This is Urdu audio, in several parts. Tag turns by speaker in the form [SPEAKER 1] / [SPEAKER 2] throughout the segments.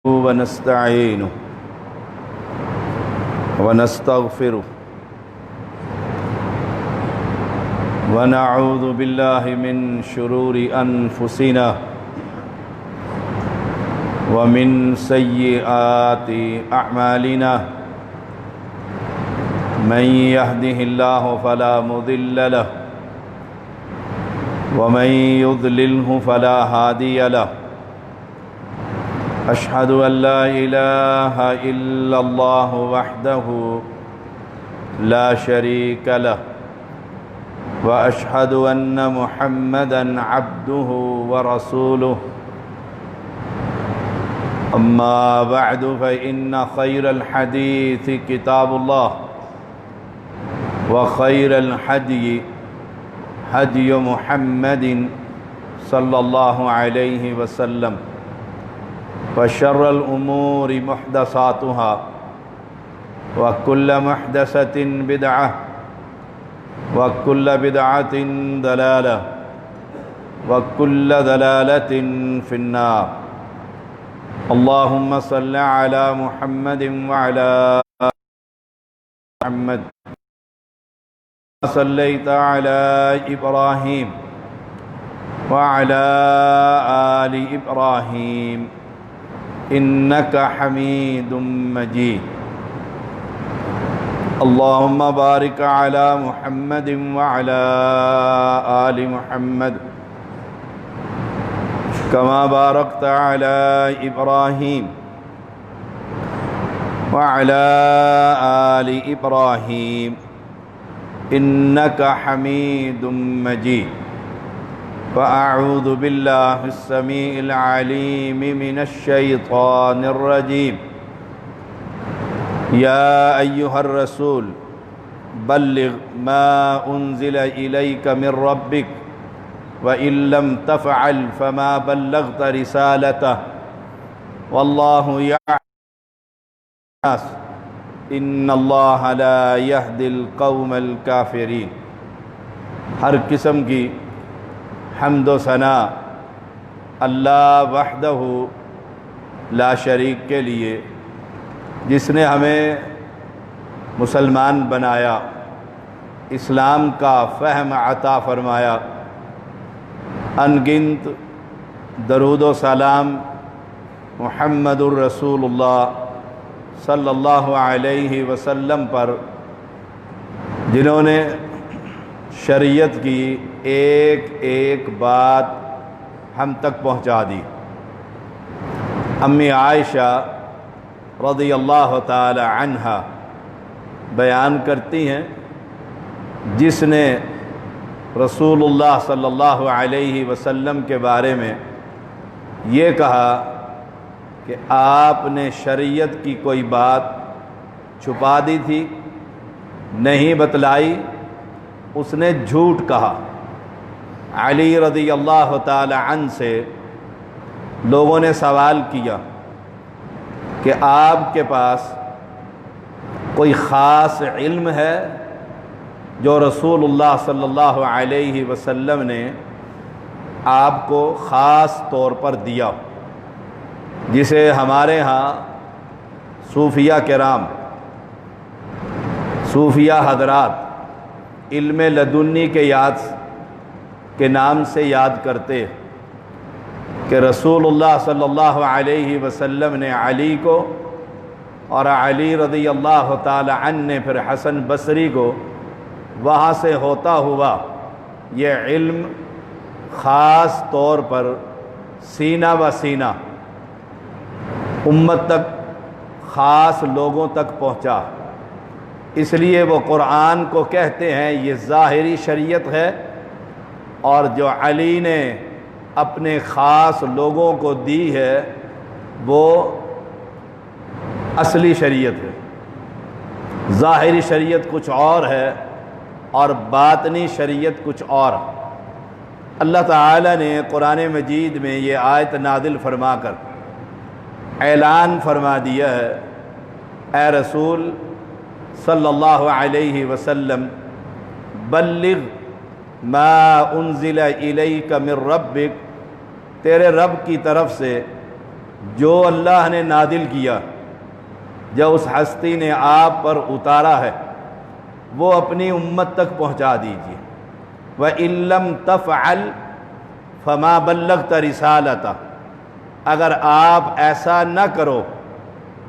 [SPEAKER 1] ونستعينه ونستغفره ونعوذ بالله من شرور أنفسنا ومن سيئات أعمالنا من يهده الله فلا مضل له ومن يضلله فلا هادي له أشهد أن لا إله إلا الله وحده لا شريك له وأشهد أن محمدًا عبده ورسوله أما بعد فإن خير الحديث كتاب الله وخير الهدي هدي محمد صلى الله عليه وسلم وشر الأمور محدثاتها وكل محدثة بدعة وكل بدعة ضلالة وكل ضلالة في النار اللهم صل على محمد وعلى محمد صليت على إبراهيم وعلى آل إبراهيم إنك حميد مجيد اللهم بارك على محمد وعلى آل محمد كما باركت على إبراهيم وعلى آل إبراهيم إنك حميد مجيد فأعوذ بالله السميع العليم من الشيطان الرجيم يا أيها الرسول بلغ ما أنزل إليك من ربك وإن لم تفعل فما بلغت رسالته والله يعلم الناس إن الله لا يهدي القوم الكافرين۔ ہر قسم کی حمد و ثنا اللہ وحدہ لا شریک کے لیے، جس نے ہمیں مسلمان بنایا، اسلام کا فہم عطا فرمایا۔ ان گنت درود و سلام محمد الرسول اللہ صلی اللہ علیہ وسلم پر، جنہوں نے شریعت کی ایک ایک بات ہم تک پہنچا دی۔ امی عائشہ رضی اللہ تعالی عنہا بیان کرتی ہیں، جس نے رسول اللہ صلی اللہ علیہ وسلم کے بارے میں یہ کہا کہ آپ نے شریعت کی کوئی بات چھپا دی تھی، نہیں بتلائی، اس نے جھوٹ کہا۔ علی رضی اللہ تعالی عنہ سے لوگوں نے سوال کیا کہ آپ کے پاس کوئی خاص علم ہے جو رسول اللہ صلی اللہ علیہ وسلم نے آپ کو خاص طور پر دیا، جسے ہمارے ہاں صوفیہ کرام، صوفیہ حضرات علم لدنی کے نام سے یاد کرتے کہ رسول اللہ صلی اللہ علیہ وسلم نے علی کو، اور علی رضی اللہ تعالی عنہ نے پھر حسن بصری کو، وہاں سے ہوتا ہوا یہ علم خاص طور پر سینہ بہ سینہ امت تک، خاص لوگوں تک پہنچا۔ اس لیے وہ قرآن کو کہتے ہیں یہ ظاہری شریعت ہے، اور جو علی نے اپنے خاص لوگوں کو دی ہے وہ اصلی شریعت ہے۔ ظاہری شریعت کچھ اور ہے اور باطنی شریعت کچھ اور۔ اللہ تعالی نے قرآن مجید میں یہ آیت نازل فرما کر اعلان فرما دیا ہے، اے رسول صلی اللہ علیہ وسلم بلغ ما انزل الیک من ربک، تیرے رب کی طرف سے جو اللہ نے نازل کیا، جو اس ہستی نے آپ پر اتارا ہے، وہ اپنی امت تک پہنچا دیجیے۔ وَإِن لَّمْ تَفْعَلْ فَمَا بَلَّغْتَ رِسَالَتَهُ، اگر آپ ایسا نہ کرو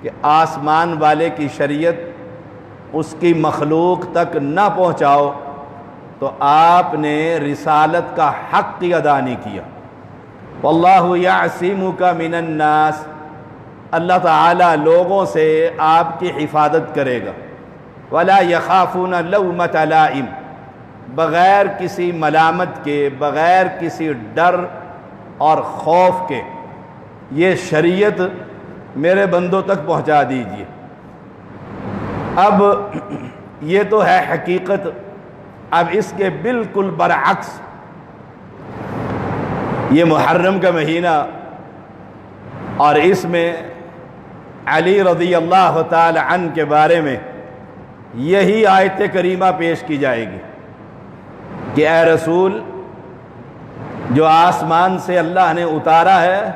[SPEAKER 1] کہ آسمان والے کی شریعت اس کی مخلوق تک نہ پہنچاؤ، تو آپ نے رسالت کا حق ہی ادا نہیں کیا۔ وَاللَّهُ يَعْصِمُكَ مِنَ النَّاسِ، اللہ تعالیٰ لوگوں سے آپ کی حفاظت کرے گا۔ وَلَا يَخَافُونَ لَوْمَةَ لَائِمٍ، بغیر کسی ملامت کے، بغیر کسی ڈر اور خوف کے یہ شریعت میرے بندوں تک پہنچا دیجیے۔ اب یہ تو ہے حقیقت۔ اب اس کے بالکل برعکس یہ محرم کا مہینہ، اور اس میں علی رضی اللہ تعالی عنہ کے بارے میں یہی آیت کریمہ پیش کی جائے گی کہ اے رسول، جو آسمان سے اللہ نے اتارا ہے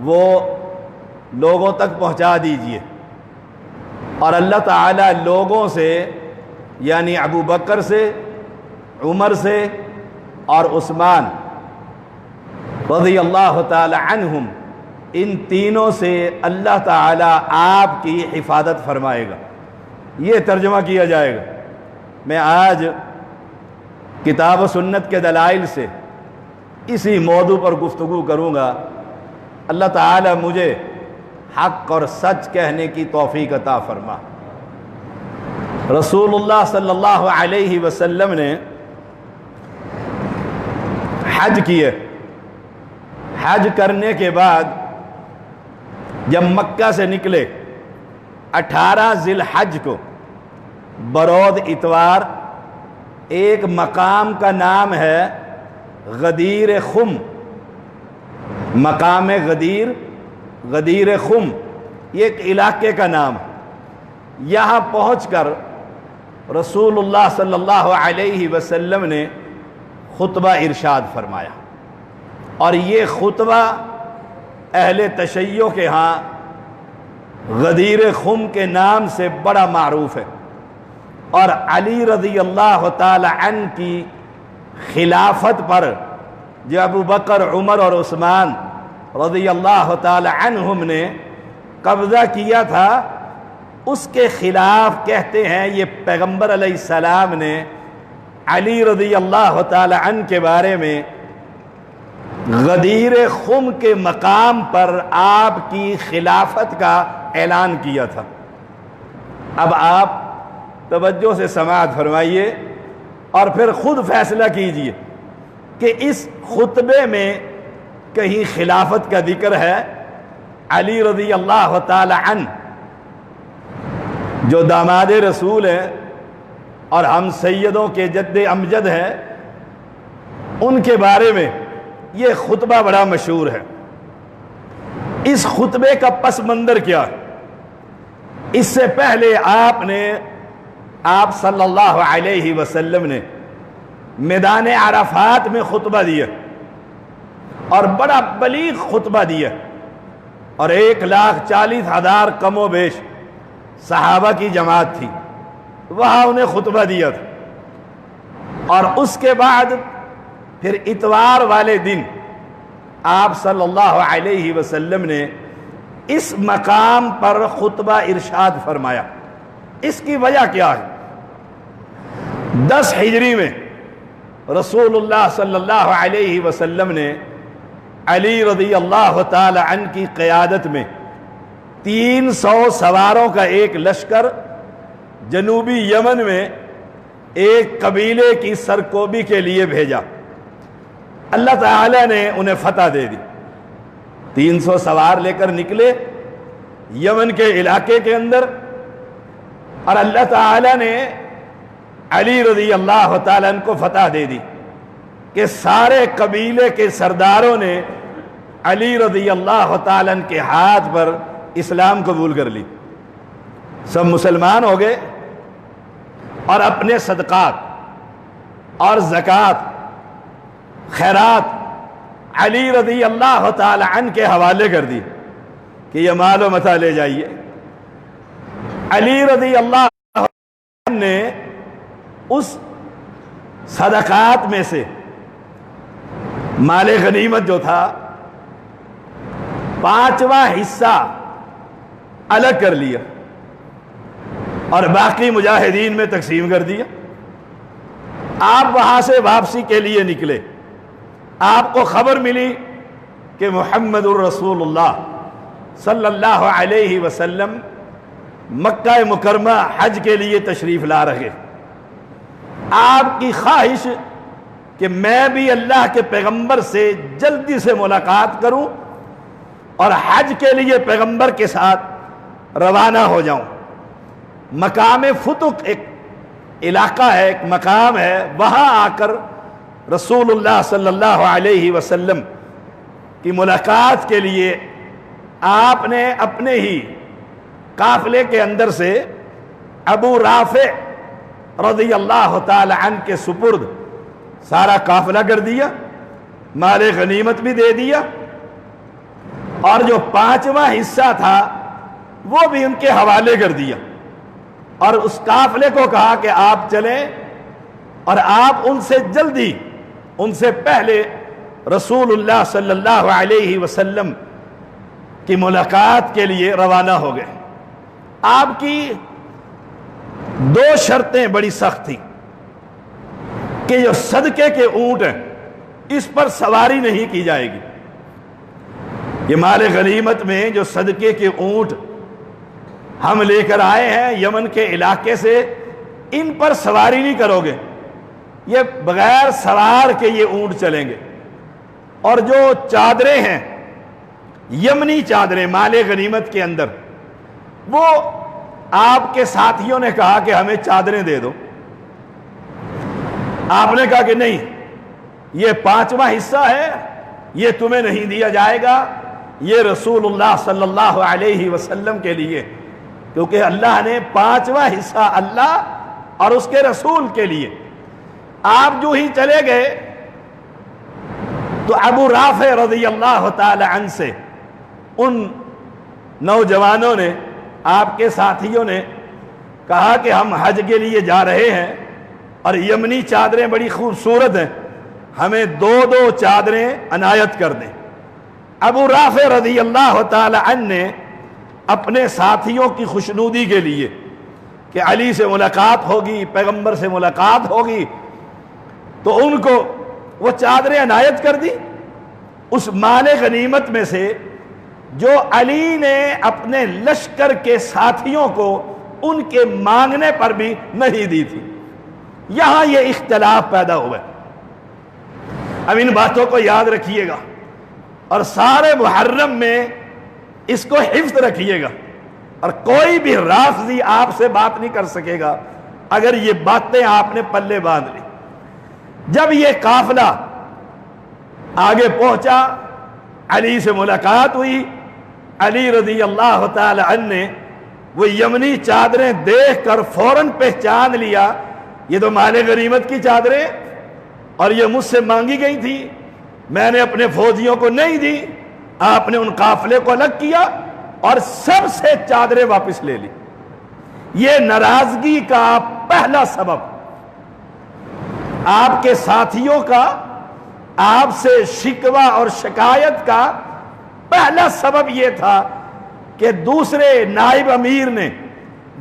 [SPEAKER 1] وہ لوگوں تک پہنچا دیجئے۔ اور اللہ تعالیٰ لوگوں سے، یعنی ابو بکر سے، عمر سے اور عثمان رضی اللہ تعالی عنہم، ان تینوں سے اللہ تعالیٰ آپ کی حفاظت فرمائے گا۔ یہ ترجمہ کیا جائے گا۔ میں آج کتاب و سنت کے دلائل سے اسی موضوع پر گفتگو کروں گا۔ اللہ تعالیٰ مجھے حق اور سچ کہنے کی توفیق عطا فرما۔ رسول اللہ صلی اللہ علیہ وسلم نے حج کیے۔ حج کرنے کے بعد جب مکہ سے نکلے، 18 ذی الحج کو برود اتوار، ایک مقام کا نام ہے غدیر خم، مقام غدیر خم، یہ ایک علاقے کا نام ہے۔ یہاں پہنچ کر رسول اللہ صلی اللہ علیہ وسلم نے خطبہ ارشاد فرمایا، اور یہ خطبہ اہل تشیع کے ہاں غدیر خم کے نام سے بڑا معروف ہے۔ اور علی رضی اللہ تعالی عنہ کی خلافت پر جو ابو بکر، عمر اور عثمان رضی اللہ تعالی عنہم نے قبضہ کیا تھا، اس کے خلاف کہتے ہیں یہ پیغمبر علیہ السلام نے علی رضی اللہ تعالی عنہ کے بارے میں غدیر خم کے مقام پر آپ کی خلافت کا اعلان کیا تھا۔ اب آپ توجہ سے سماعت فرمائیے اور پھر خود فیصلہ کیجئے کہ اس خطبے میں کہیں خلافت کا ذکر ہے؟ علی رضی اللہ تعالی عنہ جو داماد رسول ہیں اور ہم سیدوں کے جد امجد ہیں، ان کے بارے میں یہ خطبہ بڑا مشہور ہے۔ اس خطبے کا پس منظر کیا ہے؟ اس سے پہلے آپ صلی اللہ علیہ وسلم نے میدان عرفات میں خطبہ دیا، اور بڑا بلیغ خطبہ دیا، اور 1,40,000 کم و بیش صحابہ کی جماعت تھی، وہاں انہیں خطبہ دیا تھا۔ اور اس کے بعد پھر اتوار والے دن آپ صلی اللہ علیہ وسلم نے اس مقام پر خطبہ ارشاد فرمایا۔ اس کی وجہ کیا ہے؟ 10 ہجری میں رسول اللہ صلی اللہ علیہ وسلم نے علی رضی اللہ تعالی عنہ کی قیادت میں 300 سواروں کا ایک لشکر جنوبی یمن میں ایک قبیلے کی سرکوبی کے لیے بھیجا۔ اللہ تعالیٰ نے انہیں فتح دے دی۔ 300 سوار لے کر نکلے یمن کے علاقے کے اندر، اور اللہ تعالیٰ نے علی رضی اللہ تعالیٰ عنہ کو فتح دے دی کہ سارے قبیلے کے سرداروں نے علی رضی اللہ تعالیٰ عنہ کے ہاتھ پر اسلام قبول کر لی، سب مسلمان ہو گئے، اور اپنے صدقات اور زکوٰۃ، خیرات علی رضی اللہ تعالی عنہ کے حوالے کر دی۔ کہ یہ مال و متاع لے جائیے۔ علی رضی اللہ عنہ نے اس صدقات میں سے مال غنیمت جو تھا 5واں حصہ الگ کر لیا اور باقی مجاہدین میں تقسیم کر دیا۔ آپ وہاں سے واپسی کے لیے نکلے، آپ کو خبر ملی کہ محمد الرسول اللہ صلی اللہ علیہ وسلم مکہ مکرمہ حج کے لیے تشریف لا رہے۔ آپ کی خواہش کہ میں بھی اللہ کے پیغمبر سے جلدی سے ملاقات کروں اور حج کے لیے پیغمبر کے ساتھ روانہ ہو جاؤں۔ مقام فتق ایک علاقہ ہے، ایک مقام ہے، وہاں آ کر رسول اللہ صلی اللہ علیہ وسلم کی ملاقات کے لیے آپ نے اپنے ہی قافلے کے اندر سے ابو رافع رضی اللہ تعالی عنہ کے سپرد سارا قافلہ کر دیا، مال غنیمت بھی دے دیا، اور جو 5واں حصہ تھا وہ بھی ان کے حوالے کر دیا، اور اس قافلے کو کہا کہ آپ چلیں اور آپ ان سے جلدی، ان سے پہلے رسول اللہ صلی اللہ علیہ وسلم کی ملاقات کے لیے روانہ ہو گئے۔ آپ کی 2 شرطیں بڑی سخت تھیں کہ جو صدقے کے اونٹ ہیں اس پر سواری نہیں کی جائے گی۔ یہ مال غنیمت میں جو صدقے کے اونٹ ہم لے کر آئے ہیں یمن کے علاقے سے، ان پر سواری نہیں کرو گے، یہ بغیر سوار کے یہ اونٹ چلیں گے۔ اور جو چادریں ہیں، یمنی چادریں مال غنیمت کے اندر، وہ آپ کے ساتھیوں نے کہا کہ ہمیں چادریں دے دو۔ آپ نے کہا کہ نہیں، یہ 5واں حصہ ہے، یہ تمہیں نہیں دیا جائے گا، یہ رسول اللہ صلی اللہ علیہ وسلم کے لیے، کیونکہ اللہ نے 5واں حصہ اللہ اور اس کے رسول کے لیے۔ آپ جو ہی چلے گئے تو ابو رافع رضی اللہ تعالی عنہ سے ان نوجوانوں نے، آپ کے ساتھیوں نے کہا کہ ہم حج کے لیے جا رہے ہیں اور یمنی چادریں بڑی خوبصورت ہیں، ہمیں 2 چادریں عنایت کر دیں۔ ابو رافع رضی اللہ تعالی عنہ نے اپنے ساتھیوں کی خوشنودی کے لیے کہ علی سے ملاقات ہوگی، پیغمبر سے ملاقات ہوگی، تو ان کو وہ چادریں عنایت کر دی۔ اس مال غنیمت میں سے جو علی نے اپنے لشکر کے ساتھیوں کو ان کے مانگنے پر بھی نہیں دی تھی۔ یہاں یہ اختلاف پیدا ہوا ہے۔ اب ان باتوں کو یاد رکھیے گا اور سارے محرم میں اس کو حفظ رکھیے گا، اور کوئی بھی رافضی آپ سے بات نہیں کر سکے گا اگر یہ باتیں آپ نے پلے باندھ لی۔ جب یہ قافلہ آگے پہنچا، علی سے ملاقات ہوئی، علی رضی اللہ تعالی عنہ نے وہ یمنی چادریں دیکھ کر فوراً پہچان لیا، یہ تو مال غنیمت کی چادریں اور یہ مجھ سے مانگی گئی تھی، میں نے اپنے فوجیوں کو نہیں دی۔ آپ نے ان قافلے کو الگ کیا اور سب سے چادریں واپس لے لی۔ یہ ناراضگی کا پہلا سبب، آپ کے ساتھیوں کا آپ سے شکوہ اور شکایت کا پہلا سبب یہ تھا کہ دوسرے نائب امیر نے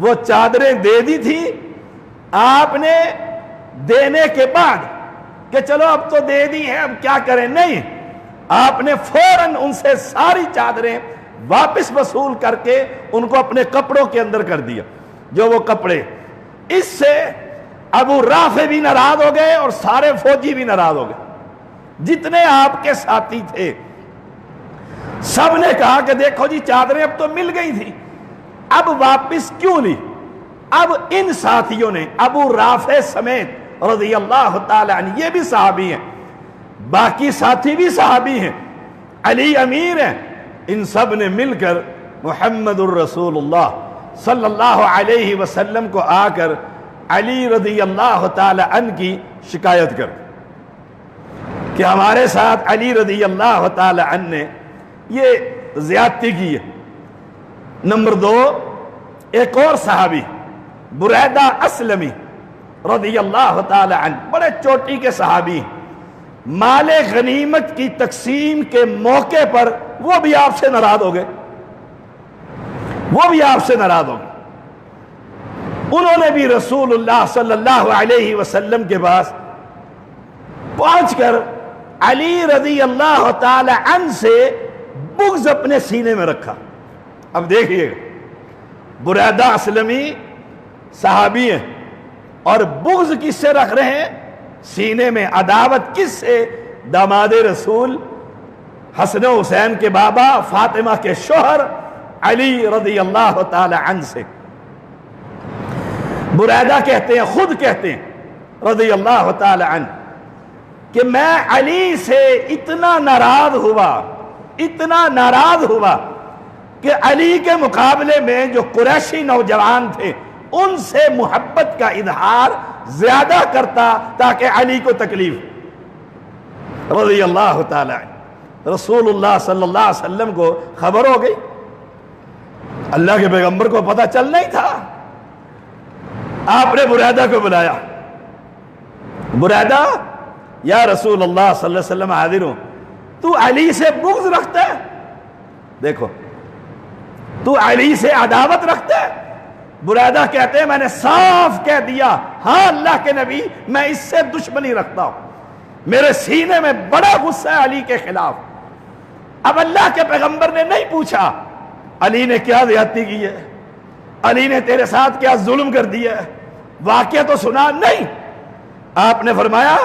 [SPEAKER 1] وہ چادریں دے دی تھی، آپ نے دینے کے بعد کہ چلو اب تو دے دی ہیں اب کیا کریں، نہیں، آپ نے فوراً ان سے ساری چادریں واپس وصول کر کے ان کو اپنے کپڑوں کے اندر کر دیا، جو وہ کپڑے۔ اس سے ابو رافع بھی ناراض ہو گئے اور سارے فوجی بھی ناراض ہو گئے، جتنے آپ کے ساتھی تھے سب نے کہا کہ دیکھو جی چادریں اب تو مل گئی تھی، اب واپس کیوں لی؟ اب ان ساتھیوں نے ابو رافع سمیت رضی اللہ تعالی عنہ، یہ بھی صحابی ہیں، باقی ساتھی بھی صحابی ہیں، علی امیر ہیں، ان سب نے مل کر محمد الرسول اللہ صلی اللہ علیہ وسلم کو آ کر علی رضی اللہ تعالی عنہ کی شکایت کر کہ ہمارے ساتھ علی رضی اللہ تعالی عنہ نے یہ زیادتی کی ہے، نمبر 2، ایک اور صحابی بریدہ اسلمی رضی اللہ تعالی عنہ، بڑے چوٹی کے صحابی، مال غنیمت کی تقسیم کے موقع پر وہ بھی آپ سے ناراض ہو گئے، وہ بھی آپ سے ناراض ہو گئے۔ انہوں نے بھی رسول اللہ صلی اللہ علیہ وسلم کے پاس پہنچ کر علی رضی اللہ تعالی عنہ سے بغض اپنے سینے میں رکھا۔ اب دیکھیے، بریدہ اسلمی صحابی ہیں اور بغض کس سے رکھ رہے ہیں سینے میں؟ عداوت کس سے؟ داماد رسول حسن و حسین کے بابا، فاطمہ کے شوہر علی رضی اللہ تعالی عنہ سے۔ بریدہ کہتے ہیں، خود کہتے ہیں رضی اللہ تعالی عنہ کہ میں علی سے اتنا ناراض ہوا کہ علی کے مقابلے میں جو قریشی نوجوان تھے ان سے محبت کا اظہار زیادہ کرتا تاکہ علی کو تکلیف۔ رضی اللہ تعالی عنہ۔ رسول اللہ صلی اللہ علیہ وسلم کو خبر ہو گئی، اللہ کے پیغمبر کو پتہ چلنا ہی تھا۔ آپ نے بریدہ کو بلایا، بریدہ یا رسول اللہ صلی اللہ علیہ وسلم حاضر ہوں، تو علی سے بغض رکھتا ہے؟ دیکھو، تو علی سے عداوت رکھتا ہے؟ بریدہ کہتے ہیں میں نے صاف کہہ دیا، ہاں اللہ کے نبی، میں اس سے دشمنی رکھتا ہوں، میرے سینے میں بڑا غصہ ہے علی کے خلاف۔ اب اللہ کے پیغمبر نے نہیں پوچھا علی نے کیا زیادتی کی ہے، علی نے تیرے ساتھ کیا ظلم کر دیا ہے، واقعہ تو سنا نہیں۔ آپ نے فرمایا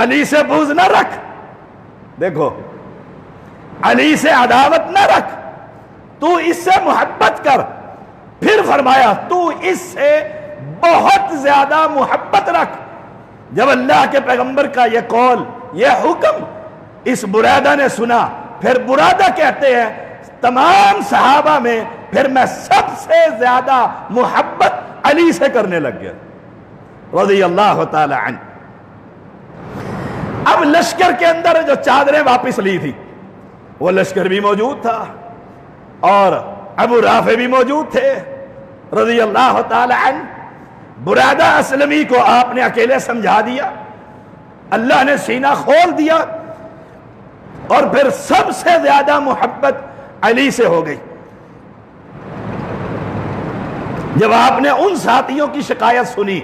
[SPEAKER 1] علی سے بغض نہ رکھ، دیکھو علی سے عداوت نہ رکھ، تو اس سے محبت کر۔ پھر فرمایا تو اس سے بہت زیادہ محبت رکھ۔ جب اللہ کے پیغمبر کا یہ قول، یہ حکم اس بریدہ نے سنا، پھر بریدہ کہتے ہیں تمام صحابہ میں پھر میں سب سے زیادہ محبت علی سے کرنے لگ گیا رضی اللہ تعالی عنہ۔ اب لشکر کے اندر جو چادریں واپس لی تھی وہ لشکر بھی موجود تھا اور ابو رافع بھی موجود تھے رضی اللہ تعالی عنہ۔ بریدہ اسلمی کو آپ نے اکیلے سمجھا دیا، اللہ نے سینہ کھول دیا اور پھر سب سے زیادہ محبت علی سے ہو گئی۔ جب آپ نے ان ساتھیوں کی شکایت سنی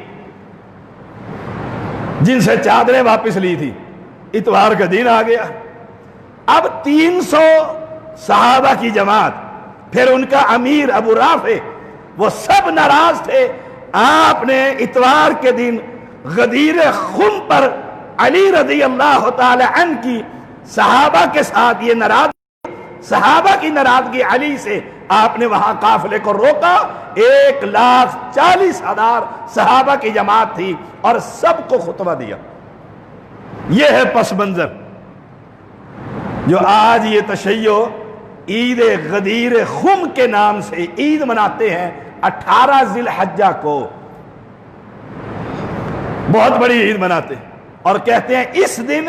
[SPEAKER 1] جن سے چادریں واپس لی تھی، اتوار کا دن آ گیا، اب 300 صحابہ کی جماعت، پھر ان کا امیر ابو رافع، وہ سب ناراض تھے۔ آپ نے اتوار کے دن غدیر خم پر علی رضی اللہ تعالی عنہ کی صحابہ کے ساتھ یہ صحابہ کی ناراضگی علی سے، آپ نے وہاں قافلے کو روکا۔ 1,40,000 صحابہ کی جماعت تھی اور سب کو خطبہ دیا۔ یہ ہے پس منظر جو آج یہ تشیع عید غدیر خم کے نام سے عید مناتے ہیں 18 ذی الحجہ کو، بہت بڑی عید مناتے ہیں اور کہتے ہیں اس دن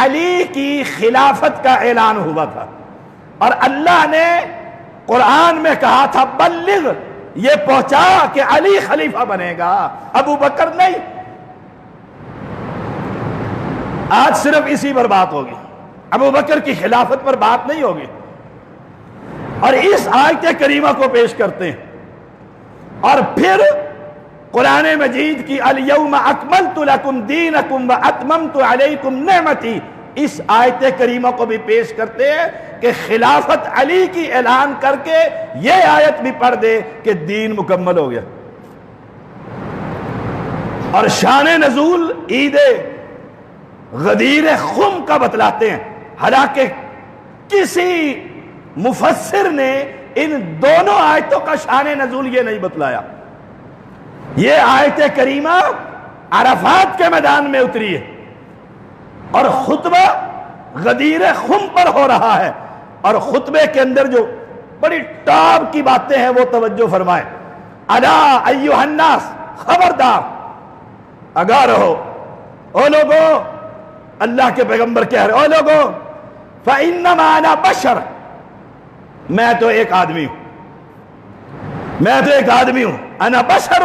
[SPEAKER 1] علی کی خلافت کا اعلان ہوا تھا اور اللہ نے قرآن میں کہا تھا بلغ، یہ پہنچا کہ علی خلیفہ بنے گا، ابو بکر نہیں۔ آج صرف اسی پر بات ہوگی، ابو بکر کی خلافت پر بات نہیں ہوگی، اور اس آیت کریمہ کو پیش کرتے ہیں اور پھر قرآن مجید کی الیوم اکملت لکم دینکم واتممت علیکم نعمتی، اس آیت کریمہ کو بھی پیش کرتے ہیں کہ خلافت علی کی اعلان کر کے یہ آیت بھی پڑھ دے کہ دین مکمل ہو گیا۔ اور شان نزول عید غدیر خم کا بتلاتے ہیں، حالانکہ کسی مفسر نے ان دونوں آیتوں کا شان نزول یہ نہیں بتلایا۔ یہ آیت کریمہ عرفات کے میدان میں اتری ہے اور خطبہ غدیر خم پر ہو رہا ہے، اور خطبے کے اندر جو بڑی ٹاپ کی باتیں ہیں وہ توجہ فرمائیں۔ الا ایھا الناس، خبردار، آگاہ رہو او لوگو، اللہ کے پیغمبر کہہ رہے او لوگو، فانما انا بشر، میں تو ایک آدمی ہوں، میں تو ایک آدمی ہوں، انا بشر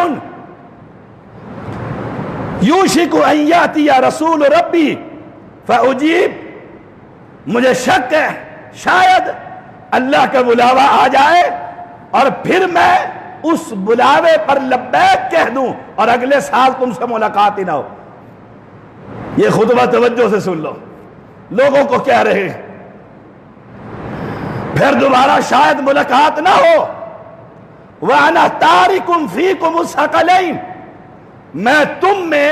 [SPEAKER 1] یوشک ان یاتی رسول ربی فاجیب، مجھے شک ہے شاید اللہ کا بلاوا آ جائے اور پھر میں اس بلاوے پر لبیک کہہ دوں اور اگلے سال تم سے ملاقات ہی نہ ہو۔ یہ خطبہ توجہ سے سن لو، لوگوں کو کہہ رہے ہیں پھر دوبارہ شاید ملاقات نہ ہو۔ وَأَنَا تَارِكُمْ فِيكُمُ الثَّقَلَيْنِ، میں تم میں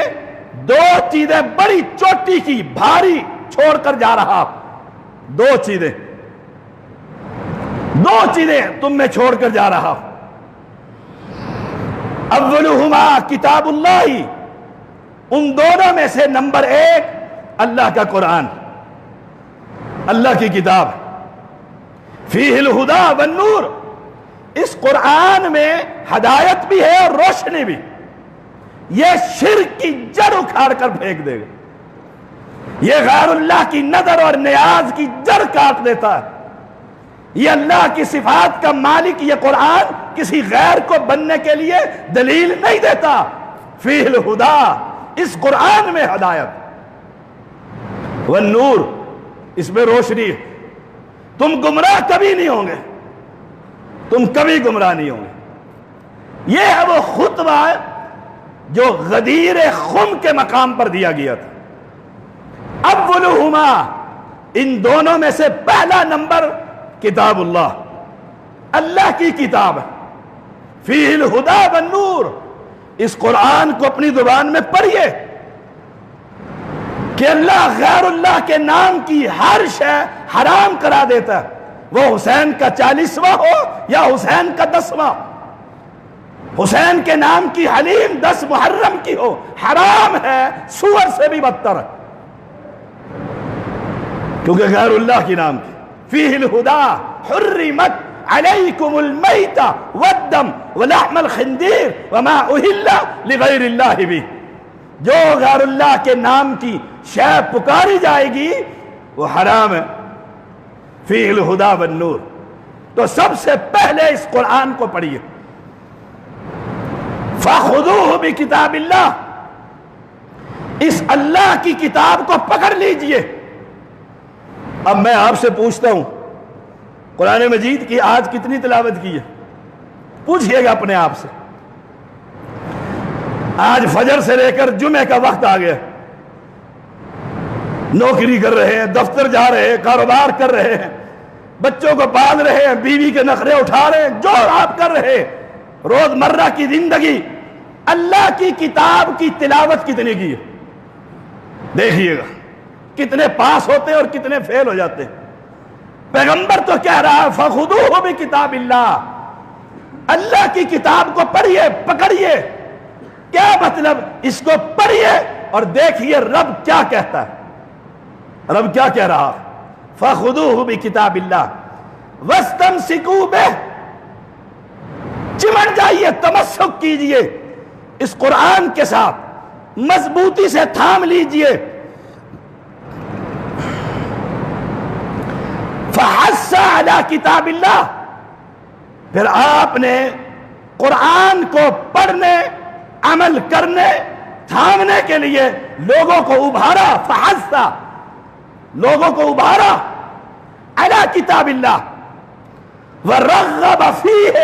[SPEAKER 1] دو چیزیں بڑی چوٹی کی بھاری چھوڑ کر جا رہا، دو چیزیں تم میں چھوڑ کر جا رہا۔ اولہما کتاب اللہ، ان دونوں میں سے نمبر ایک اللہ کا قرآن، اللہ کی کتاب، فیہ الہدی والنور، اس قرآن میں ہدایت بھی ہے اور روشنی بھی۔ یہ شرک کی جڑ اکھاڑ کر پھینک دے گا، یہ غیر اللہ کی نظر اور نیاز کی جڑ کاٹ دیتا ہے۔ یہ اللہ کی صفات کا مالک یہ قرآن کسی غیر کو بننے کے لیے دلیل نہیں دیتا۔ فیہ الہدی، اس قرآن میں ہدایت، والنور، اس میں روشنی ہے۔ تم گمراہ کبھی نہیں ہوں گے، تم کبھی گمراہ نہیں ہوں گے۔ یہ ہے وہ خطبہ جو غدیر خم کے مقام پر دیا گیا تھا۔ اولہما، ان دونوں میں سے پہلا نمبر کتاب اللہ، اللہ کی کتاب ہے۔ فیہ الہدی والنور، اس قرآن کو اپنی زبان میں پڑھیے کہ اللہ غیر اللہ کے نام کی ہر شے حرام کرا دیتا ہے، وہ حسین کا 40واں ہو یا حسین کا 10واں، حسین کے نام کی حلیم 10 محرم کی ہو، حرام ہے، سور سے بھی بدتر ہے، کیونکہ غیر اللہ کی نام کی۔ فیہ الہدی، حرمت علیکم المیتۃ والدم ولحم الخنزیر وما اہل لغیر اللہ بہ، جو غیر اللہ کے نام کی شے پکاری جائے گی وہ حرام ہے۔ فیہ الہدی والنور، تو سب سے پہلے اس قرآن کو پڑھیے۔ فَخُذُوهُ بِكِتَابِ اللَّهِ، اس اللہ کی کتاب کو پکڑ لیجئے۔ اب میں آپ سے پوچھتا ہوں، قرآن مجید کی آج کتنی تلاوت کی ہے؟ پوچھئے گا اپنے آپ سے۔ آج فجر سے لے کر جمعہ کا وقت آ گیا، نوکری کر رہے ہیں، دفتر جا رہے ہیں، کاروبار کر رہے ہیں، بچوں کو پال رہے ہیں، بیوی کے نخرے اٹھا رہے ہیں، جو آپ کر رہے ہیں، روز مرہ کی زندگی، اللہ کی کتاب کی تلاوت کتنے کی ہے؟ دیکھیے گا کتنے پاس ہوتے ہیں اور کتنے فیل ہو جاتے ہیں۔ پیغمبر تو کہہ رہا ہے فَخُذُوهُ بِكِتَابِ اللَّهِ، اللہ کی کتاب کو پڑھیے، پکڑیے۔ کیا مطلب؟ اس کو پڑھیے اور دیکھیے رب کیا کہتا ہے، رب کیا کہہ رہا ہے۔ فَخُذُوهُ بِكِتَابِ اللَّهِ وَاسْتَمْسِكُوا بِهِ، چمٹ جائیے، تمسک کیجئے اس قرآن کے ساتھ، مضبوطی سے تھام لیجئے۔ فَحَثَّ عَلَى كِتَابِ اللَّهِ، پھر آپ نے قرآن کو پڑھنے، عمل کرنے، تھامنے کے لیے لوگوں کو ابھارا۔ فَحَثَّ، لوگوں کو ابھارا، عَلَى كِتَابِ اللَّهِ وَرَغَّبَ فِيهِ،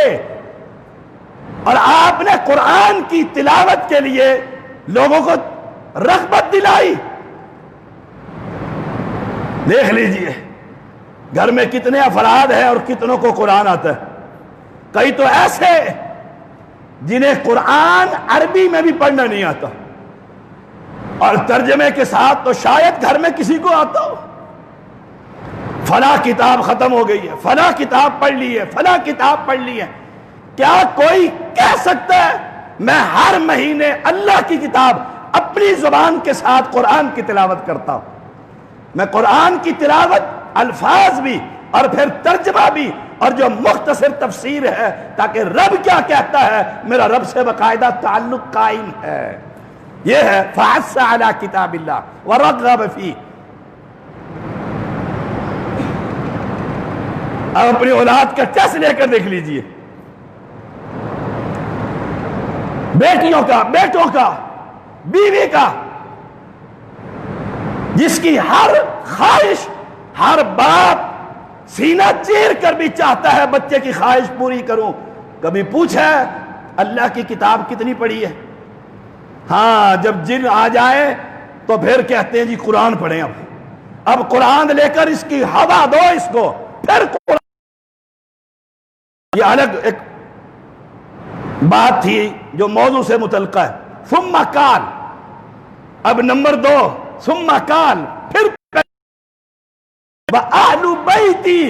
[SPEAKER 1] اور آپ نے قرآن کی تلاوت کے لیے لوگوں کو رغبت دلائی۔ دیکھ لیجئے گھر میں کتنے افراد ہیں اور کتنوں کو قرآن آتا ہے۔ کئی تو ایسے جنہیں قرآن عربی میں بھی پڑھنا نہیں آتا، اور ترجمے کے ساتھ تو شاید گھر میں کسی کو آتا ہو۔ فلاں کتاب ختم ہو گئی ہے، فلاں کتاب پڑھ لی ہے، فلاں کتاب پڑھ لی ہے۔ کیا کوئی کہہ سکتا ہے میں ہر مہینے اللہ کی کتاب اپنی زبان کے ساتھ قرآن کی تلاوت کرتا ہوں؟ میں قرآن کی تلاوت الفاظ بھی اور پھر ترجمہ بھی اور جو مختصر تفسیر ہے، تاکہ رب کیا کہتا ہے میرا رب سے باقاعدہ تعلق قائم ہے۔ یہ ہے فَحَثَّ عَلَى كِتَابِ اللَّهِ وَرَغَّبَ فِيهِ۔ اب اپنی اولاد کا ٹیسٹ لے کر دیکھ لیجئے،
[SPEAKER 2] بیٹیوں کا، بیٹوں کا، بیوی کا، جس کی ہر خواہش، ہر باپ سینہ چیر کر بھی چاہتا ہے بچے کی خواہش پوری کروں. کبھی پوچھا اللہ کی کتاب کتنی پڑھی ہے؟ ہاں، جب جن آ جائے تو پھر کہتے ہیں جی قرآن پڑھیں. اب قرآن لے کر اس کی ہوا دو اس کو، پھر قرآن. یہ الگ ایک بات تھی جو موضوع سے متعلقہ ہے. ثم قال، اب نمبر 2، ثم قال، پھر وَأَهْلُ بَيْتِي،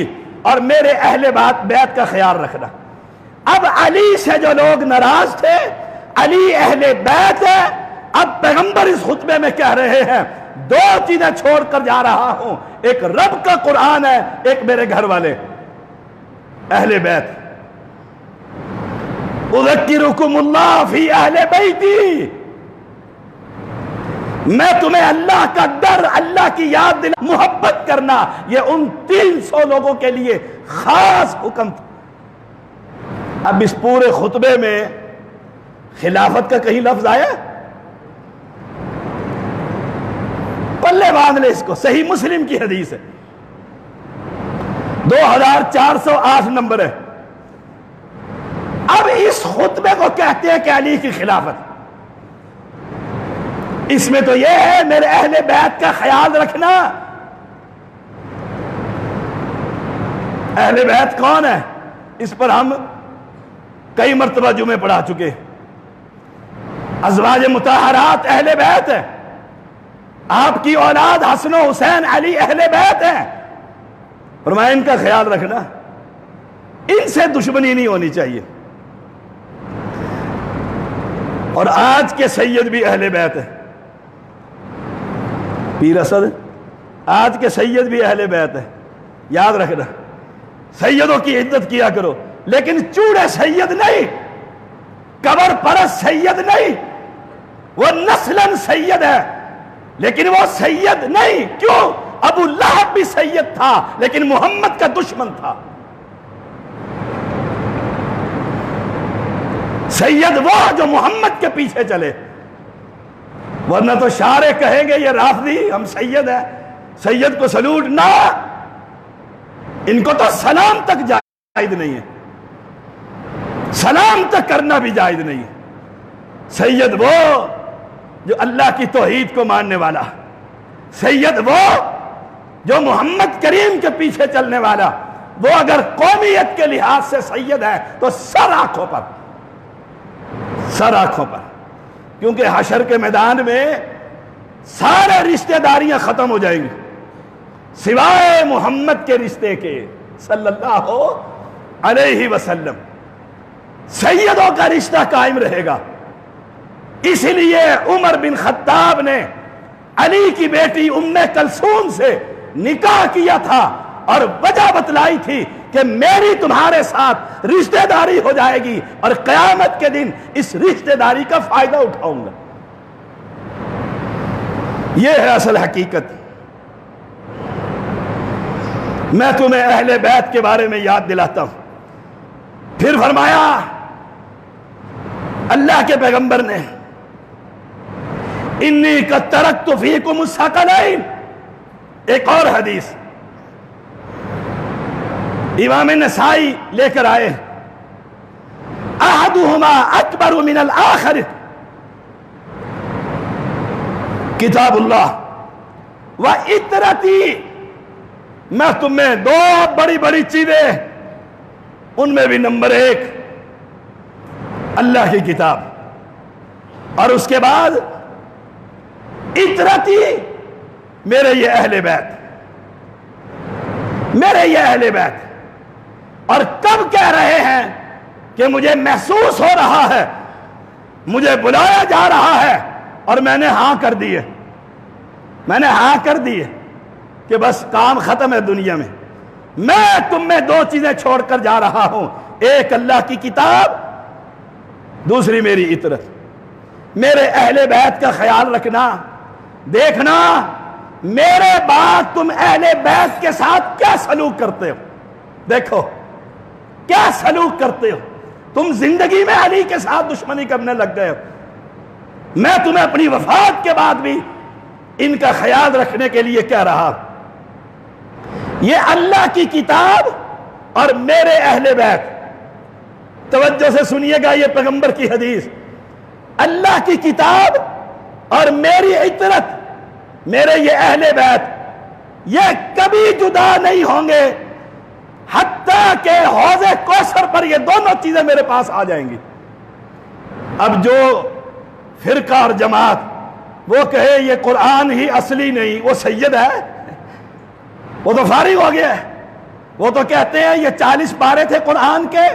[SPEAKER 2] اور میرے اہل بیت کا خیال رکھنا. اب علی سے جو لوگ ناراض تھے، علی اہل بیت ہے. اب پیغمبر اس خطبے میں کہہ رہے ہیں 2 چیزیں چھوڑ کر جا رہا ہوں، ایک رب کا قرآن ہے، ایک میرے گھر والے اہل بیت. اذکرکم اللہ فی اہل بیتی، میں تمہیں اللہ کا ڈر، اللہ کی یاد دلا، محبت کرنا، یہ ان 300 لوگوں کے لیے خاص حکم تھا. اب اس پورے خطبے میں خلافت کا کہیں لفظ آیا؟ پلے باندھ لے اس کو، صحیح مسلم کی حدیث ہے، 2408 نمبر ہے. اب اس خطبے کو کہتے ہیں کہ علی کی خلافت. اس میں تو یہ ہے میرے اہل بیت کا خیال رکھنا. اہل بیت کون ہے؟ اس پر ہم کئی مرتبہ جمعے پڑھا چکے. ازواج مطہرات اہل بیت ہے. آپ کی اولاد حسن و حسین علی اہل بیت ہیں. فرمایا ان کا خیال رکھنا، ان سے دشمنی نہیں ہونی چاہیے. اور آج کے سید بھی اہل بیت ہے. پیر اسد آج کے سید بھی اہل بیت ہے. یاد رکھنا، سیدوں کی عزت کیا کرو، لیکن چوڑے سید نہیں، قبر پرست سید نہیں. وہ نسلاً سید ہے لیکن وہ سید نہیں. کیوں؟ ابو لہب بھی سید تھا لیکن محمد کا دشمن تھا. سید وہ جو محمد کے پیچھے چلے، ورنہ تو شارع کہیں گے یہ رافضی، ہم سید ہیں، سید کو سلوٹ نہ، ان کو تو سلام تک جائز نہیں ہے، سلام تک کرنا بھی جائز نہیں ہے. سید وہ جو اللہ کی توحید کو ماننے والا، سید وہ جو محمد کریم کے پیچھے چلنے والا. وہ اگر قومیت کے لحاظ سے سید ہے تو سر آنکھوں پر، سر آنکھوں پر. کیونکہ حشر کے میدان میں سارے رشتہ داریاں ختم ہو جائیں گی سوائے محمد کے رشتے کے صلی اللہ علیہ وسلم. سیدوں کا رشتہ قائم رہے گا. اس لیے عمر بن خطاب نے علی کی بیٹی ام کلثوم سے نکاح کیا تھا اور وجہ بتلائی تھی کہ میری تمہارے ساتھ رشتہ داری ہو جائے گی اور قیامت کے دن اس رشتہ داری کا فائدہ اٹھاؤں گا. یہ ہے اصل حقیقت. میں تمہیں اہل بیت کے بارے میں یاد دلاتا ہوں. پھر فرمایا اللہ کے پیغمبر نے، انی قد ترکت فیکم الثقلین. ایک اور حدیث امام نسائی لے کر آئے، احدہما اکبر من الآخر، کتاب اللہ و اطرتی. میں تمہیں 2 بڑی بڑی چیزیں، ان میں بھی نمبر 1 اللہ کی کتاب، اور اس کے بعد اطرتی میرے یہ اہل بیت، میرے یہ اہل بیت. اور کب کہہ رہے ہیں کہ مجھے محسوس ہو رہا ہے، مجھے بلایا جا رہا ہے اور میں نے ہاں کر دی ہے، میں نے ہاں کر دی ہے کہ بس کام ختم ہے دنیا میں. میں تم میں 2 چیزیں چھوڑ کر جا رہا ہوں، ایک اللہ کی کتاب، دوسری میری اطرت. میرے اہل بیت کا خیال رکھنا. دیکھنا میرے بعد تم اہل بیت کے ساتھ کیا سلوک کرتے ہو. دیکھو کیا سلوک کرتے ہو. تم زندگی میں علی کے ساتھ دشمنی کرنے لگ گئے ہو. میں تمہیں اپنی وفات کے بعد بھی ان کا خیال رکھنے کے لیے کہہ رہا. یہ اللہ کی کتاب اور میرے اہل بیت، توجہ سے سنیے گا یہ پیغمبر کی حدیث، اللہ کی کتاب اور میری عطرت، میرے یہ اہل بیت، یہ کبھی جدا نہیں ہوں گے حتیٰ کہ حوض کوثر پر یہ دونوں چیزیں میرے پاس آ جائیں گی. اب جو فرقہ اور جماعت وہ کہے یہ قرآن ہی اصلی نہیں، وہ سید ہے، وہ تو فارغ ہو گیا ہے. وہ تو کہتے ہیں یہ 40 پارے تھے قرآن کے،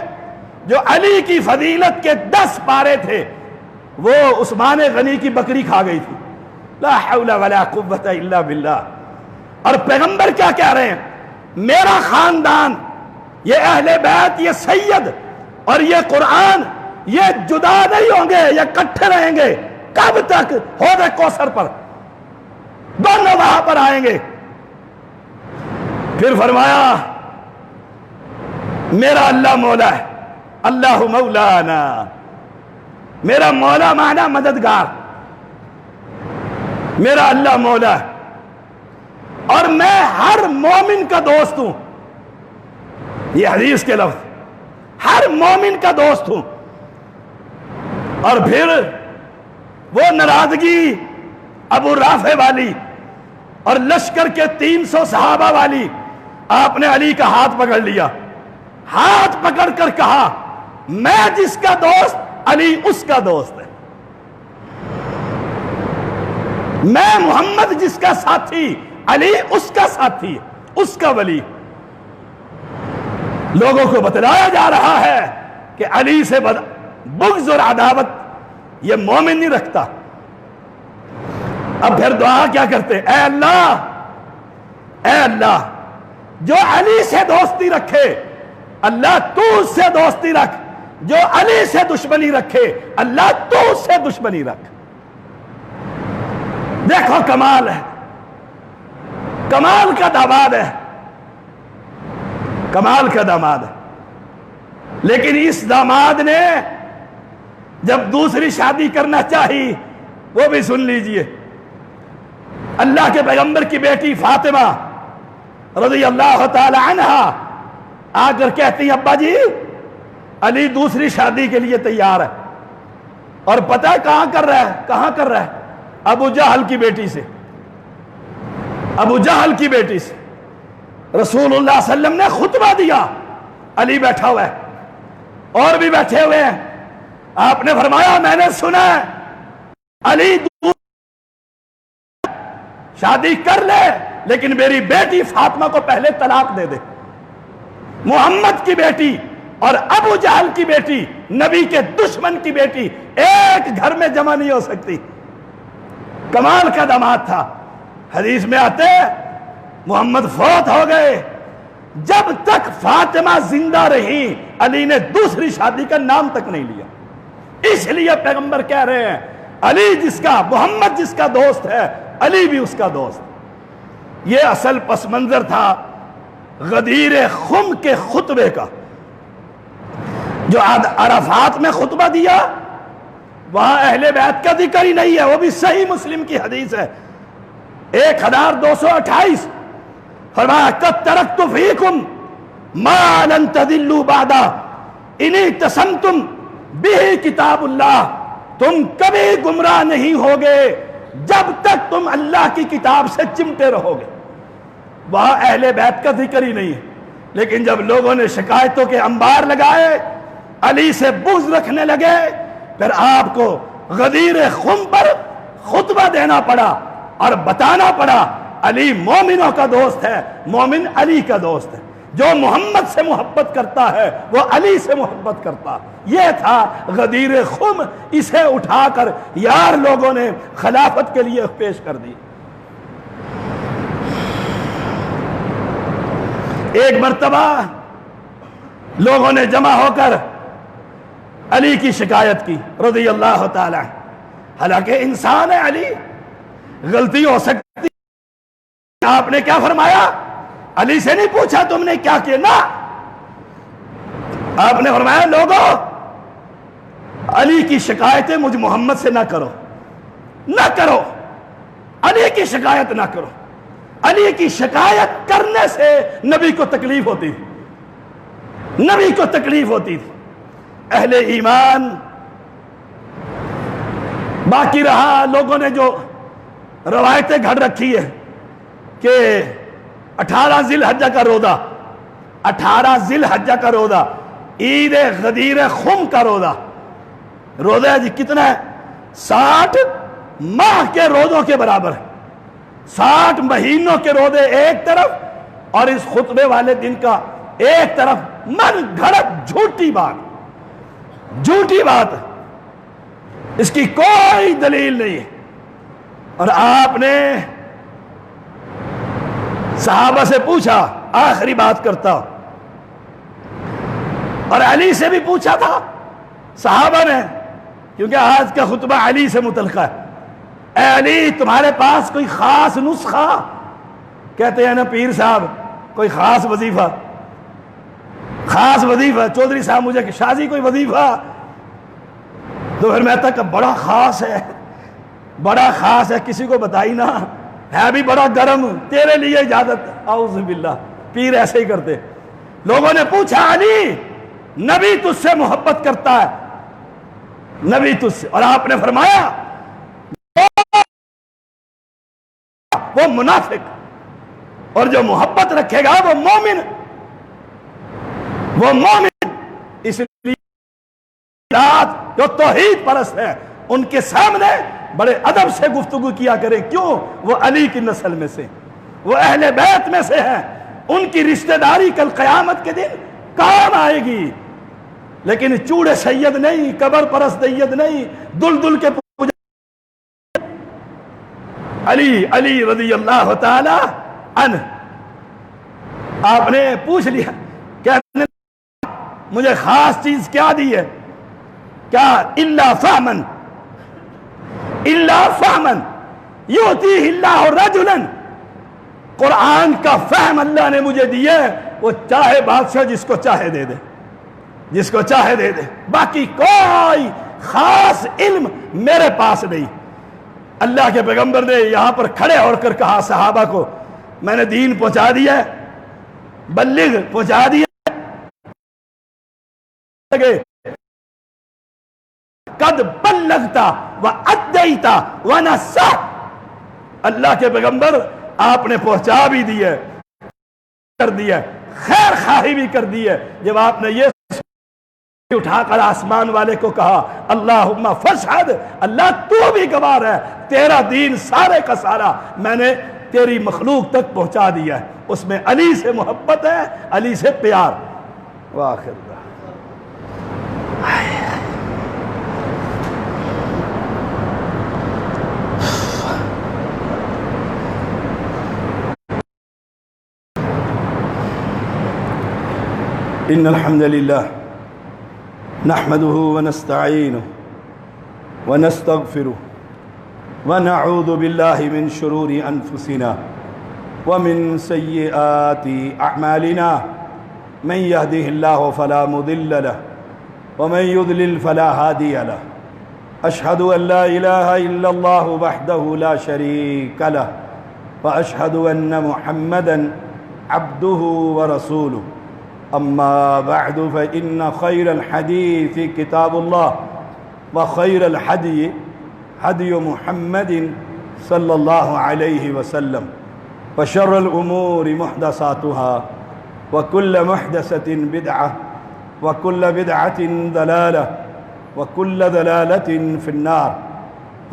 [SPEAKER 2] جو علی کی فضیلت کے 10 پارے تھے وہ عثمان غنی کی بکری کھا گئی تھی. لا حول ولا قوت الا باللہ. اور پیغمبر کیا کہہ رہے ہیں؟ میرا خاندان، یہ اہل بیت، یہ سید اور یہ قرآن، یہ جدا نہیں ہوں گے، یہ اکٹھے رہیں گے. کب تک؟ حوض کوثر پر، دونوں وہاں پر آئیں گے. پھر فرمایا میرا اللہ مولا ہے، اللہ مولانا، میرا مولا مانا مددگار، میرا اللہ مولا ہے اور میں ہر مومن کا دوست ہوں. یہ حدیث کے لفظ، ہر مومن کا دوست ہوں. اور پھر وہ ناراضگی ابو رافع والی اور لشکر کے 300 صحابہ والی، آپ نے علی کا ہاتھ پکڑ لیا، ہاتھ پکڑ کر کہا میں جس کا دوست علی اس کا دوست ہے، میں محمد جس کا ساتھی علی اس کا ساتھی، اس کا ولی. لوگوں کو بتلایا جا رہا ہے کہ علی سے بغض اور عداوت یہ مومن نہیں رکھتا. اب پھر دعا کیا کرتے؟ اے اللہ، اے اللہ، جو علی سے دوستی رکھے اللہ تو اس سے دوستی رکھ، جو علی سے دشمنی رکھے اللہ تو اس سے دشمنی رکھ. دیکھو کمال ہے، کمال کا داماد ہے، کمال کا داماد ہے. لیکن اس داماد نے جب دوسری شادی کرنا چاہی، وہ بھی سن لیجئے، اللہ کے پیغمبر کی بیٹی فاطمہ رضی اللہ تعالی عنہا آ کر کہتی ابا جی علی دوسری شادی کے لیے تیار ہے. اور پتہ ہے کہاں کر رہا ہے؟ کہاں کر رہا ہے؟ ابو جہل کی بیٹی سے، ابو جہل کی بیٹی سے. رسول اللہ صلی اللہ علیہ وسلم نے خطبہ دیا، علی بیٹھا ہوا ہے اور بھی بیٹھے ہوئے ہیں. آپ نے فرمایا میں نے سنا ہے علی شادی کر لے لیکن میری بیٹی فاطمہ کو پہلے طلاق دے دے. محمد کی بیٹی اور ابو جہل کی بیٹی، نبی کے دشمن کی بیٹی ایک گھر میں جمع نہیں ہو سکتی. کمال کا داماد تھا. حدیث میں آتے محمد فوت ہو گئے، جب تک فاطمہ زندہ رہی علی نے دوسری شادی کا نام تک نہیں لیا. اس لیے پیغمبر کہہ رہے ہیں علی جس کا، محمد جس کا دوست ہے علی بھی اس کا دوست. یہ اصل پس منظر تھا غدیر خم کے خطبے کا. جو عرفات میں خطبہ دیا وہاں اہل بیت کا ذکر ہی نہیں ہے، وہ بھی صحیح مسلم کی حدیث ہے 1228. فرمایا قد ترکت فیکم ما لن تضلوا بعد ان اعتصمتم بہ کتاب اللہ. تم کبھی گمراہ نہیں ہوگے جب تک تم اللہ کی کتاب سے چمٹے رہو گے. وہاں اہل بیت کا ذکر ہی نہیں ہے. لیکن جب لوگوں نے شکایتوں کے انبار لگائے، علی سے بغض رکھنے لگے، پھر آپ کو غدیر خم پر خطبہ دینا پڑا اور بتانا پڑا علی مومنوں کا دوست ہے، مومن علی کا دوست ہے. جو محمد سے محبت کرتا ہے وہ علی سے محبت کرتا. یہ تھا غدیر خم. اسے اٹھا کر یار لوگوں نے خلافت کے لیے پیش کر دی. ایک مرتبہ لوگوں نے جمع ہو کر علی کی شکایت کی رضی اللہ تعالی. حالانکہ انسان ہے علی، غلطی ہو سکتی. آپ نے کیا فرمایا؟ علی سے نہیں پوچھا تم نے کیا کیا، نا. آپ نے فرمایا لوگوں علی کی شکایتیں مجھ محمد سے نہ کرو، نہ کرو، علی کی شکایت نہ کرو۔ علی کی شکایت کرنے سے نبی کو تکلیف ہوتی تھی، نبی کو تکلیف ہوتی تھی۔ اہل ایمان باقی رہا لوگوں نے جو روایتیں گھڑ رکھی ہے کہ 18 ذی الحجہ کا روزہ، 18 ذی الحجہ کا روزہ، عید غدیر خم کا روزہ، روزہ جی کتنا ہے؟ 60 ماہ کے روزوں کے برابر ہے۔ 60 مہینوں کے روزے ایک طرف اور اس خطبے والے دن کا ایک طرف، من گھڑت جھوٹی بات، جھوٹی بات، اس کی کوئی دلیل نہیں ہے۔ اور آپ نے صحابہ سے پوچھا، آخری بات کرتا ہوں، اور علی سے بھی پوچھا تھا صحابہ نے، کیونکہ آج کا خطبہ علی سے متعلق ہے۔ اے علی تمہارے پاس کوئی خاص نسخہ؟ کہتے ہیں نا پیر صاحب کوئی خاص وظیفہ، خاص وظیفہ، چودھری صاحب مجھے شازی کوئی وظیفہ؟ تو پھر میں تک بڑا خاص ہے، بڑا خاص ہے، کسی کو بتائی نا، ہے بھی بڑا گرم، تیرے لیے اجازت۔ اعوذ باللہ، پیر ایسے ہی کرتے۔ لوگوں نے پوچھا علی نبی تجھ سے محبت کرتا ہے، نبی تجھ سے، اور آپ نے فرمایا وہ منافق، اور جو محبت رکھے گا وہ مومن، وہ مومن۔ اس لیے جو توحید پرست ہیں ان کے سامنے بڑے ادب سے گفتگو کیا کریں۔ کیوں؟ وہ علی کی نسل میں سے، وہ اہل بیت میں سے ہیں، ان کی رشتہ داری کل قیامت کے دن کام آئے گی۔ لیکن چوڑے سید نہیں، قبر پرست سید نہیں، دل کے پوجا۔ علی رضی اللہ تعالی عنہ، آپ نے پوچھ لیا، کہنے مجھے خاص چیز کیا دی ہے؟ کیا الا فہمن، الا فہمن یؤتیہ اللہ رجلا، قرآن کا فہم اللہ نے مجھے دیا ہے، وہ چاہے بادشاہ جس کو چاہے دے دے، جس کو چاہے دے دے، باقی کوئی خاص علم میرے پاس نہیں۔ اللہ کے پیغمبر نے یہاں پر کھڑے ہو کر کہا صحابہ کو، میں نے دین پہنچا دیا ہے، بلغ پہنچا دیا ہے، قد بلغتا وادیتا ونصحت، اللہ کے پیغمبر آپ نے پہنچا بھی دی ہے، کر دی ہے، خیر خواہی بھی کر دی ہے۔ جب آپ نے یہ اٹھا کر آسمان والے کو کہا اللہم فاشہد، اللہ تو بھی گواہ ہے، تیرا دین سارے کا سارا میں نے تیری مخلوق تک پہنچا دیا ہے۔ اس میں علی سے محبت ہے، علی سے پیار۔ وآخر دعوانا ان الحمد للہ نحمده ونستعینه ونستغفره ونعوذ باللہ من شرور انفسنا ومن سیئات اعمالنا من يهده اللہ فلا مضل له ومن يضلل فلا هادی له اشہد ان لا الہ الا اللہ وحدہ لا شریک له واشہد ان محمدا عبدہ ورسولہ اما بعد فإن خير الحديث كتاب الله وخير الهدي هدي محمد صلى الله عليه وسلم وشر الأمور محدثاتها وكل محدثة بدعة وكل بدعة ضلالة وكل ضلالة في النار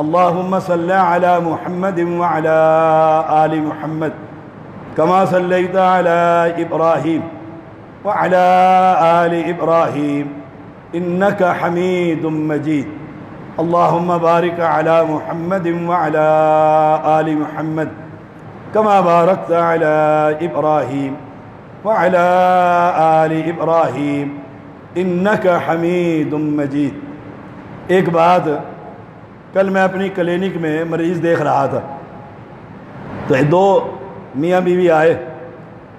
[SPEAKER 2] اللهم صل على محمد وعلى آل محمد كما صليت على إبراهيم وعلى آل إبراهيم إنك حميد مجيد اللهم بارك على محمد وعلى آل محمد كما باركت على إبراهيم وعلى آل إبراهيم إنك حميد مجيد۔ ایک بات، کل میں اپنی کلینک میں مریض دیکھ رہا تھا، تو دو میاں بیوی آئے،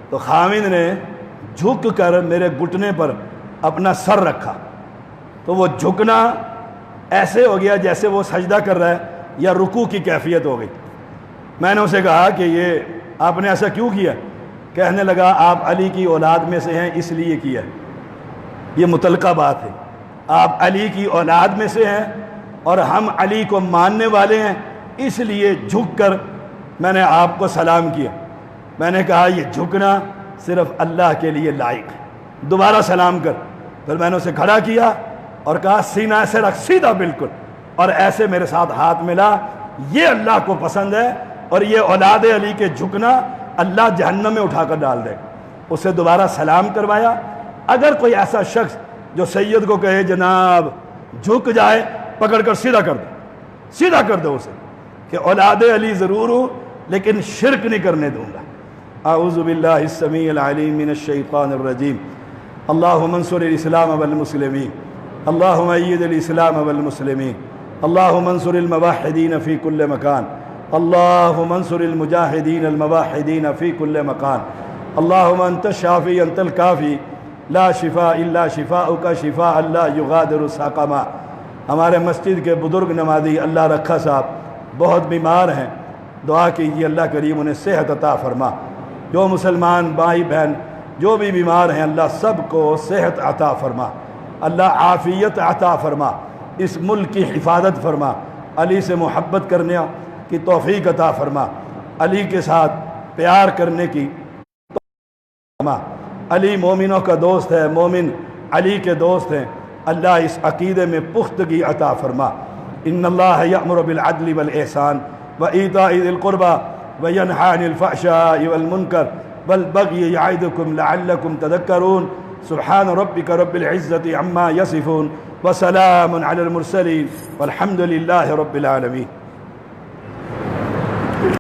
[SPEAKER 2] تو خامد نے جھک کر میرے گھٹنے پر اپنا سر رکھا، تو وہ جھکنا ایسے ہو گیا جیسے وہ سجدہ کر رہا ہے یا رکوع کی کیفیت ہو گئی۔ میں نے اسے کہا کہ یہ آپ نے ایسا کیوں کیا؟ کہنے لگا آپ علی کی اولاد میں سے ہیں اس لیے کیا۔ یہ متعلقہ بات ہے، آپ علی کی اولاد میں سے ہیں اور ہم علی کو ماننے والے ہیں، اس لیے جھک کر میں نے آپ کو سلام کیا۔ میں نے کہا یہ جھکنا صرف اللہ کے لیے لائق ہے، دوبارہ سلام کر۔ پھر میں نے اسے کھڑا کیا اور کہا سینہ ایسے رکھ، سیدھا بالکل، اور ایسے میرے ساتھ ہاتھ ملا۔ یہ اللہ کو پسند ہے، اور یہ اولاد علی کے جھکنا اللہ جہنم میں اٹھا کر ڈال دے۔ اسے دوبارہ سلام کروایا۔ اگر کوئی ایسا شخص جو سید کو کہے جناب جھک جائے، پکڑ کر سیدھا کر دو، سیدھا کر دو اسے کہ اولاد علی ضرور ہوں لیکن شرک نہیں کرنے دوں گا۔ اعوذ باللہ السمیع العلیم من الشیطان الرجیم۔ اللہم انصر الاسلام والمسلمین، اللہم اید الاسلام والمسلمین، اللہم انصر الموحدین فی کل مکان، اللہم انصر المجاہدین الموحدین فی کل مکان، اللہم انت الشافی انت الکافی لا شفاء الا شفاءک شفاء لا یغادر سقما۔ ہمارے مسجد کے بزرگ نمازی اللہ رکھا صاحب بہت بیمار ہیں، دعا کیجیے اللہ کریم انہیں صحت عطا فرما۔ جو مسلمان بھائی بہن جو بھی بیمار ہیں اللہ سب کو صحت عطا فرما، اللہ عافیت عطا فرما، اس ملک کی حفاظت فرما، علی سے محبت کرنے کی توفیق عطا فرما، علی کے ساتھ پیار کرنے کی فرما۔ علی مومنوں کا دوست ہے، مومن علی کے دوست ہیں، اللہ اس عقیدے میں پختگی عطا فرما۔ ان اللہ یأمر بالعدل والاحسان وایتاء ذی القربى وینہی عن الفحشاء والمنکر والبغی یعظکم لعلکم تذکرون۔ سبحان ربک رب العزۃ عما یصفون وسلام علی المرسلین والحمد للہ رب العالمین۔